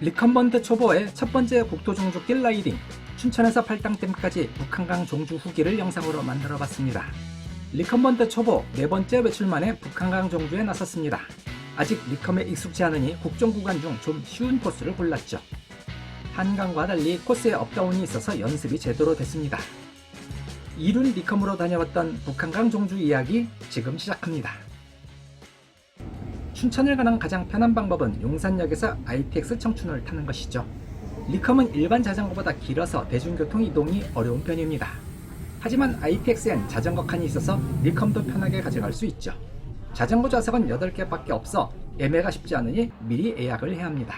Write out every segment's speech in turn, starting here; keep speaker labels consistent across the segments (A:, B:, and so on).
A: 리컨번트 초보의 첫 번째 국토종주길 라이딩, 춘천에서 팔당댐까지 북한강 종주 후기를 영상으로 만들어봤습니다. 리컨번트 초보 네 번째 외출 만에 북한강 종주에 나섰습니다. 아직 리컴에 익숙지 않으니 국종 구간 중 좀 쉬운 코스를 골랐죠. 한강과 달리 코스에 업다운이 있어서 연습이 제대로 됐습니다. 이륜 리컴으로 다녀왔던 북한강 종주 이야기 지금 시작합니다. 춘천을 가는 가장 편한 방법은 용산역에서 ITX 청춘을 타는 것이죠. 리컴은 일반 자전거보다 길어서 대중교통 이동이 어려운 편입니다. 하지만 ITX엔 자전거 칸이 있어서 리컴도 편하게 가져갈 수 있죠. 자전거 좌석은 8개밖에 없어 예매가 쉽지 않으니 미리 예약을 해야 합니다.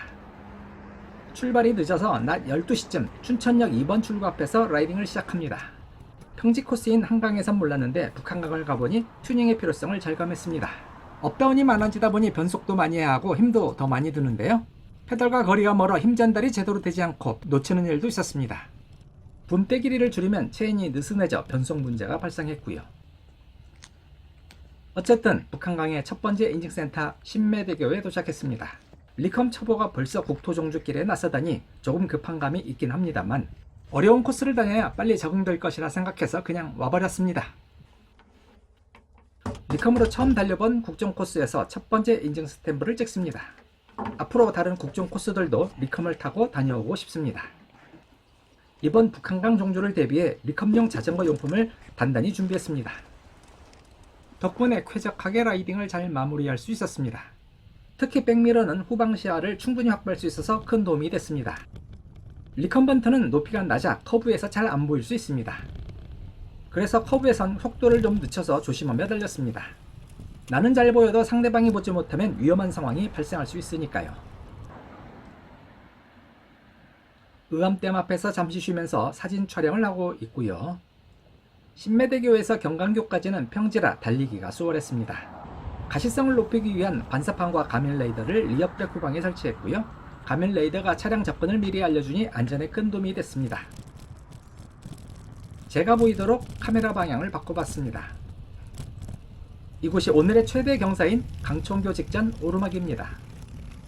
A: 출발이 늦어서 낮 12시쯤 춘천역 2번 출구 앞에서 라이딩을 시작합니다. 평지 코스인 한강에선 몰랐는데 북한강을 가보니 튜닝의 필요성을 절감했습니다. 업다운이 많아지다 보니 변속도 많이 해야 하고 힘도 더 많이 드는데요. 페달과 거리가 멀어 힘 전달이 제대로 되지 않고 놓치는 일도 있었습니다. 붐대 길이를 줄이면 체인이 느슨해져 변속 문제가 발생했고요. 어쨌든 북한강의 첫 번째 인증센터 신매대교에 도착했습니다. 리컴 초보가 벌써 국토종주길에 나서다니 조금 급한 감이 있긴 합니다만 어려운 코스를 다녀야 빨리 적응될 것이라 생각해서 그냥 와버렸습니다. 리컴으로 처음 달려본 국종 코스에서 첫 번째 인증 스탬프를 찍습니다. 앞으로 다른 국종 코스들도 리컴을 타고 다녀오고 싶습니다. 이번 북한강 종주를 대비해 리컴용 자전거 용품을 단단히 준비했습니다. 덕분에 쾌적하게 라이딩을 잘 마무리할 수 있었습니다. 특히 백미러는 후방 시야를 충분히 확보할 수 있어서 큰 도움이 됐습니다. 리컨번트는 높이가 낮아 커브에서 잘 안 보일 수 있습니다. 그래서 커브에선 속도를 좀 늦춰서 조심하며 달렸습니다. 나는 잘 보여도 상대방이 보지 못하면 위험한 상황이 발생할 수 있으니까요. 의암댐 앞에서 잠시 쉬면서 사진 촬영을 하고 있고요. 신매대교에서 경강교까지는 평지라 달리기가 수월했습니다. 가시성을 높이기 위한 반사판과 가면 레이더를 리어백 후방에 설치했고요. 가면 레이더가 차량 접근을 미리 알려주니 안전에 큰 도움이 됐습니다. 제가 보이도록 카메라 방향을 바꿔봤습니다. 이곳이 오늘의 최대 경사인 강촌교 직전 오르막입니다.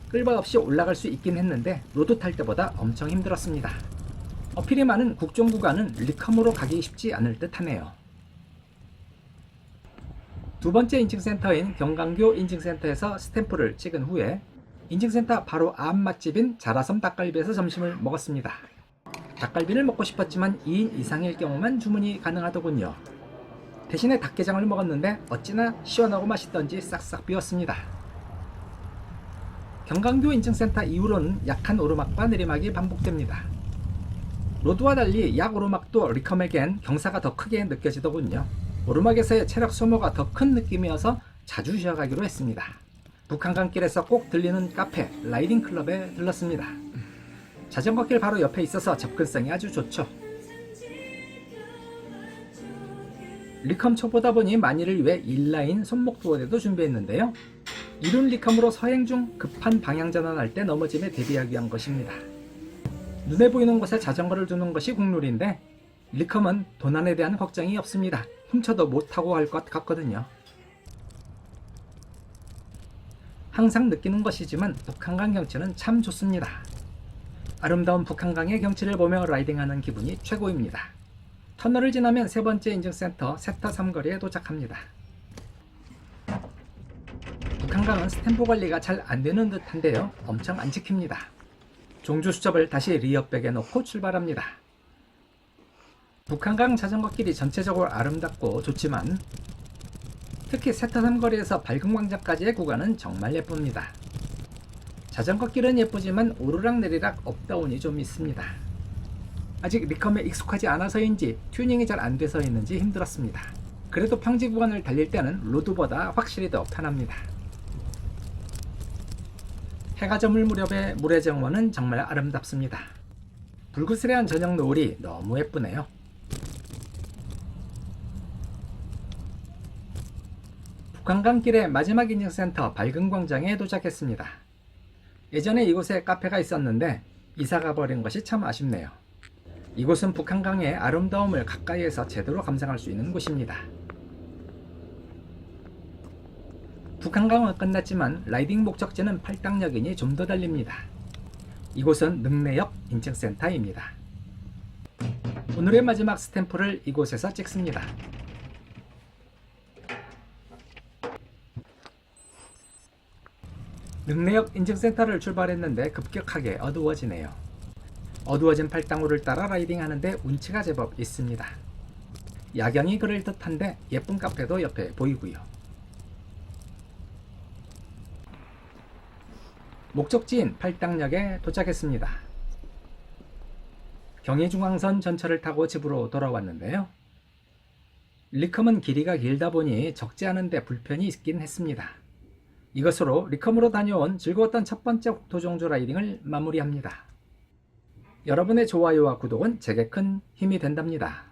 A: 끌바 없이 올라갈 수 있긴 했는데 로드 탈 때보다 엄청 힘들었습니다. 어필이 많은 국종 구간은 리컴으로 가기 쉽지 않을 듯 하네요. 두 번째 인증센터인 경강교 인증센터에서 스탬프를 찍은 후에 인증센터 바로 앞 맛집인 자라섬 닭갈비에서 점심을 먹었습니다. 닭갈비를 먹고 싶었지만 2인 이상일 경우만 주문이 가능하더군요. 대신에 닭게장을 먹었는데 어찌나 시원하고 맛있던지 싹싹 비웠습니다. 경강교 인증센터 이후로는 약한 오르막과 내리막이 반복됩니다. 로드와 달리 약 오르막도 리컴에겐 경사가 더 크게 느껴지더군요. 오르막에서의 체력 소모가 더 큰 느낌이어서 자주 쉬어가기로 했습니다. 북한강길에서 꼭 들리는 카페 라이딩 클럽에 들렀습니다. 자전거길 바로 옆에 있어서 접근성이 아주 좋죠. 리컴 초보다 보니 만일을 위해 인라인 손목 도어대도 준비했는데요. 이륜 리컴으로 서행 중 급한 방향 전환할 때 넘어짐에 대비하기 위한 것입니다. 눈에 보이는 곳에 자전거를 두는 것이 국룰인데 리컴은 도난에 대한 걱정이 없습니다. 훔쳐도 못하고 갈 것 같거든요. 항상 느끼는 것이지만 북한강 경치는 참 좋습니다. 아름다운 북한강의 경치를 보며 라이딩하는 기분이 최고입니다. 터널을 지나면 세 번째 인증센터 세터 삼거리에 도착합니다. 북한강은 스탬프 관리가 잘 안되는 듯한데요. 엄청 안 지킵니다. 종주 수첩을 다시 리어백에 넣고 출발합니다. 북한강 자전거길이 전체적으로 아름답고 좋지만 특히 세터 삼거리에서 밝은광장까지의 구간은 정말 예쁩니다. 자전거길은 예쁘지만 오르락내리락 업다운이 좀 있습니다. 아직 리컴에 익숙하지 않아서인지 튜닝이 잘 안돼서였는지 힘들었습니다. 그래도 평지 구간을 달릴 때는 로드보다 확실히 더 편합니다. 해가 저물 무렵의 물의 정원은 정말 아름답습니다. 불그스레한 저녁 노을이 너무 예쁘네요. 북한강길의 마지막 인증센터 밝은광장에 도착했습니다. 예전에 이곳에 카페가 있었는데 이사가 버린 것이 참 아쉽네요. 이곳은 북한강의 아름다움을 가까이에서 제대로 감상할 수 있는 곳입니다. 북한강은 끝났지만 라이딩 목적지는 팔당역이니 좀 더 달립니다. 이곳은 능내역 인증센터입니다. 오늘의 마지막 스탬프를 이곳에서 찍습니다. 능내역 인증센터를 출발했는데 급격하게 어두워지네요. 어두워진 팔당로를 따라 라이딩하는데 운치가 제법 있습니다. 야경이 그럴 듯한데 예쁜 카페도 옆에 보이고요. 목적지인 팔당역에 도착했습니다. 경의중앙선 전철을 타고 집으로 돌아왔는데요. 리컴은 길이가 길다 보니 적지 않은데 불편이 있긴 했습니다. 이것으로 리컴으로 다녀온 즐거웠던 첫 번째 국토종주 라이딩을 마무리합니다. 여러분의 좋아요와 구독은 제게 큰 힘이 된답니다.